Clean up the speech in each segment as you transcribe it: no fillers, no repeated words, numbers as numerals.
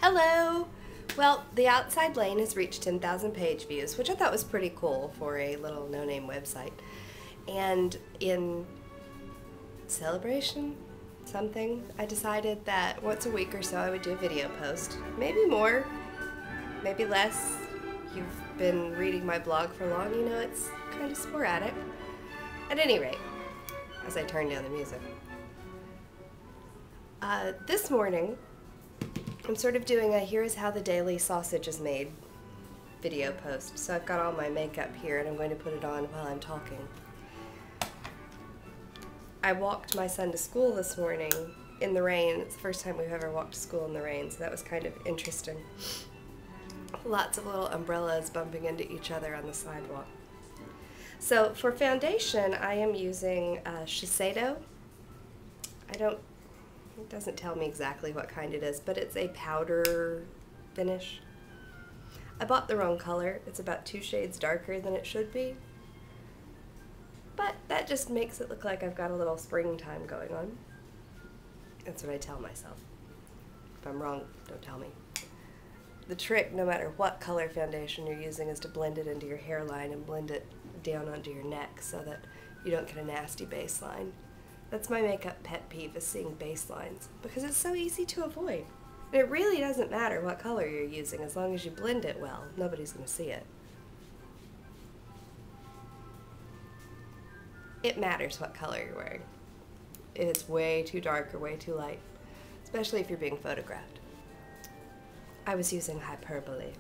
Hello! Well, The Outside Lane has reached 10,000 page views, which I thought was pretty cool for a little no-name website. And in celebration, something, I decided that once a week or so I would do a video post. Maybe more, maybe less. You've been reading my blog for long, you know it's kind of sporadic. At any rate, as I turn down the music. This morning, I'm sort of doing a here's how the daily sausage is made video post. So I've got all my makeup here and I'm going to put it on while I'm talking. I walked my son to school this morning in the rain. It's the first time we've ever walked to school in the rain, so that was kind of interesting. Lots of little umbrellas bumping into each other on the sidewalk. So for foundation, I am using Shiseido. It doesn't tell me exactly what kind it is, but it's a powder finish. I bought the wrong color. It's about 2 shades darker than it should be. But that just makes it look like I've got a little springtime going on. That's what I tell myself. If I'm wrong, don't tell me. The trick, no matter what color foundation you're using, is to blend it into your hairline and blend it down onto your neck so that you don't get a nasty baseline. That's my makeup pet peeve, is seeing baselines, because it's so easy to avoid. And it really doesn't matter what color you're using as long as you blend it well. Nobody's going to see it. It matters what color you're wearing. If it's way too dark or way too light, especially if you're being photographed. I was using hyperbole.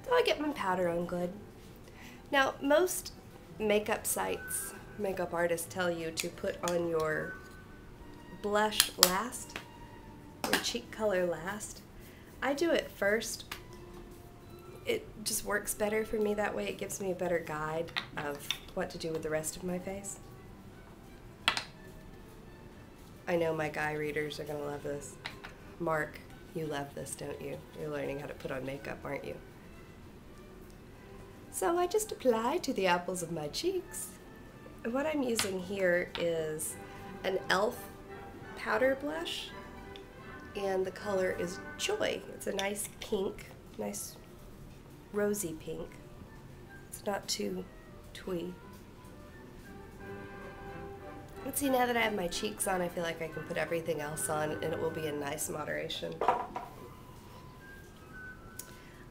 So I get my powder on good. Now, most makeup sites, makeup artists tell you to put on your blush last, your cheek color last. I do it first. It just works better for me that way. It gives me a better guide of what to do with the rest of my face. I know my guy readers are going to love this. Mark, you love this, don't you? You're learning how to put on makeup, aren't you? So I just apply to the apples of my cheeks. And what I'm using here is an e.l.f. powder blush, and the color is Joy. It's a nice pink, nice rosy pink. It's not too twee. Let's see, now that I have my cheeks on, I feel like I can put everything else on and it will be in nice moderation.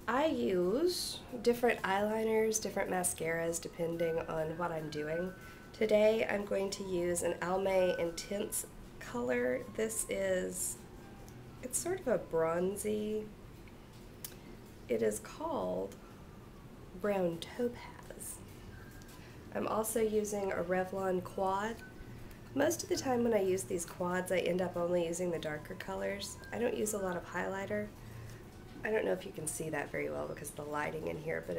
I use different eyeliners, different mascaras, depending on what I'm doing. Today I'm going to use an Almay Intense color. It's sort of a bronzy. It is called Brown Topaz. I'm also using a Revlon Quad. Most of the time when I use these quads, I end up only using the darker colors. I don't use a lot of highlighter. I don't know if you can see that very well because of the lighting in here, but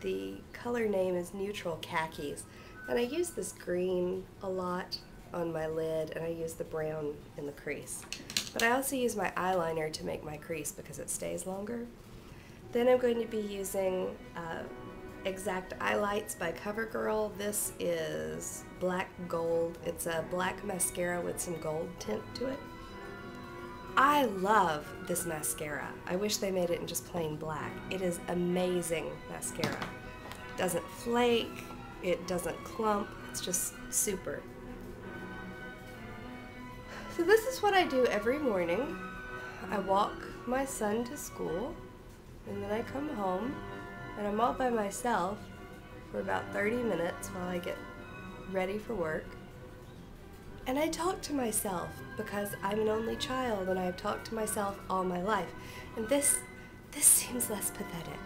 the color name is Neutral Khakis. And I use this green a lot on my lid, and I use the brown in the crease. But I also use my eyeliner to make my crease because it stays longer. Then I'm going to be using Exact Eyelights by CoverGirl. This is black gold. It's a black mascara with some gold tint to it. I love this mascara. I wish they made it in just plain black. It is amazing mascara. It doesn't flake, it doesn't clump, it's just super. So this is what I do every morning. I walk my son to school, and then I come home, and I'm all by myself for about 30 minutes while I get ready for work. And I talk to myself because I'm an only child and I've talked to myself all my life. And this seems less pathetic.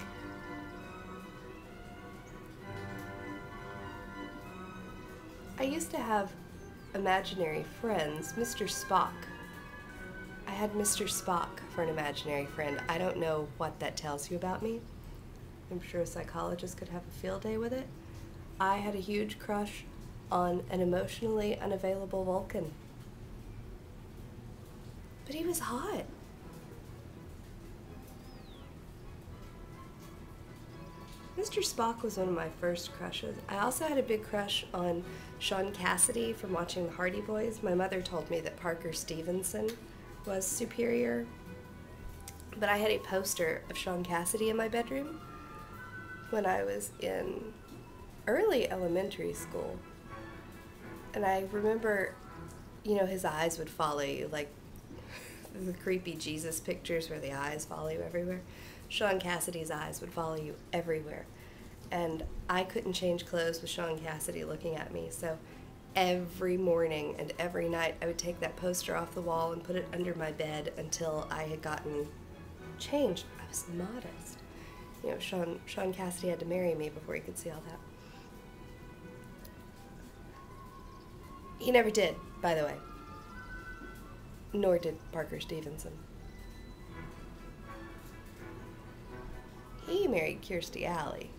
I used to have imaginary friends, Mr. Spock. I had Mr. Spock for an imaginary friend. I don't know what that tells you about me. I'm sure a psychologist could have a field day with it. I had a huge crush on an emotionally unavailable Vulcan. But he was hot. Mr. Spock was one of my first crushes. I also had a big crush on Sean Cassidy from watching the Hardy Boys. My mother told me that Parker Stevenson was superior, but I had a poster of Sean Cassidy in my bedroom when I was in early elementary school. And I remember, you know, his eyes would follow you, like the creepy Jesus pictures where the eyes follow you everywhere. Sean Cassidy's eyes would follow you everywhere. And I couldn't change clothes with Sean Cassidy looking at me, so every morning and every night I would take that poster off the wall and put it under my bed until I had gotten changed. I was modest. You know, Sean Cassidy had to marry me before he could see all that. He never did, by the way. Nor did Parker Stevenson. He married Kirstie Alley.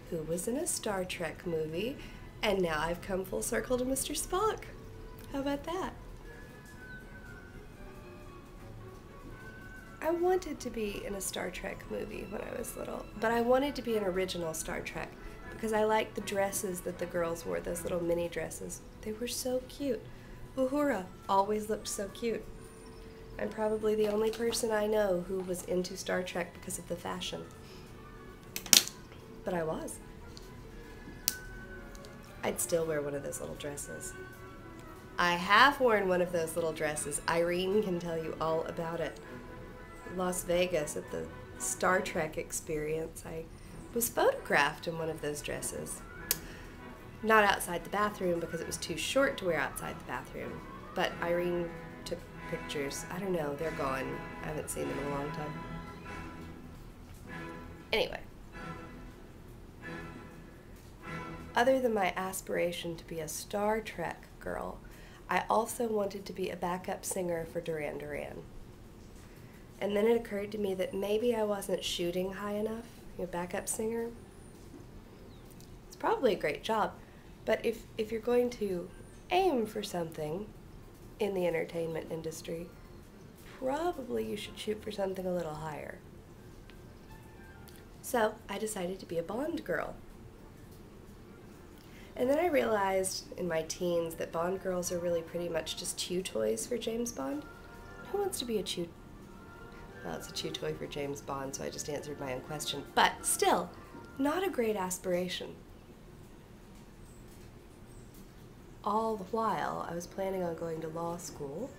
Who was in a Star Trek movie, and now I've come full circle to Mr. Spock. How about that? I wanted to be in a Star Trek movie when I was little, but I wanted to be an original Star Trek because I liked the dresses that the girls wore, those little mini dresses. They were so cute. Uhura always looked so cute. I'm probably the only person I know who was into Star Trek because of the fashion. But I was. I'd still wear one of those little dresses. I have worn one of those little dresses. Irene can tell you all about it. Las Vegas at the Star Trek experience, I was photographed in one of those dresses. Not outside the bathroom because it was too short to wear outside the bathroom, but Irene took pictures. I don't know, they're gone. I haven't seen them in a long time. Anyway. Other than my aspiration to be a Star Trek girl, I also wanted to be a backup singer for Duran Duran. And then it occurred to me that maybe I wasn't shooting high enough. You know, backup singer. It's probably a great job, but if you're going to aim for something in the entertainment industry, probably you should shoot for something a little higher. So I decided to be a Bond girl. And then I realized in my teens that Bond girls are really pretty much just chew toys for James Bond. Who wants to be a chew? Well, it's a chew toy for James Bond, so I just answered my own question. But still, not a great aspiration. All the while, I was planning on going to law school.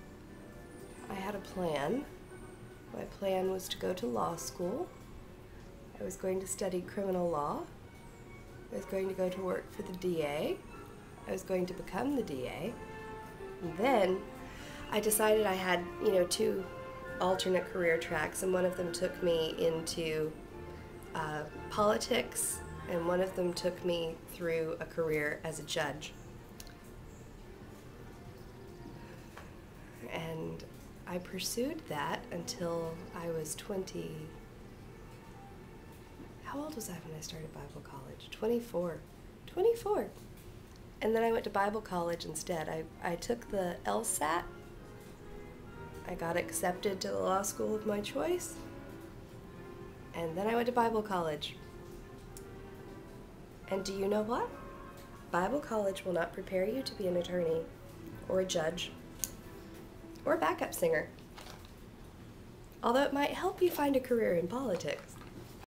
I had a plan. My plan was to go to law school. I was going to study criminal law. I was going to go to work for the DA. I was going to become the DA. And then I decided I had, you know, two alternate career tracks, and one of them took me into politics, and one of them took me through a career as a judge. And I pursued that until I was 20. How old was I when I started Bible college? 24. 24. And then I went to Bible college instead. I took the LSAT. I got accepted to the law school of my choice. And then I went to Bible college. And do you know what? Bible college will not prepare you to be an attorney, or a judge, or a backup singer. Although it might help you find a career in politics.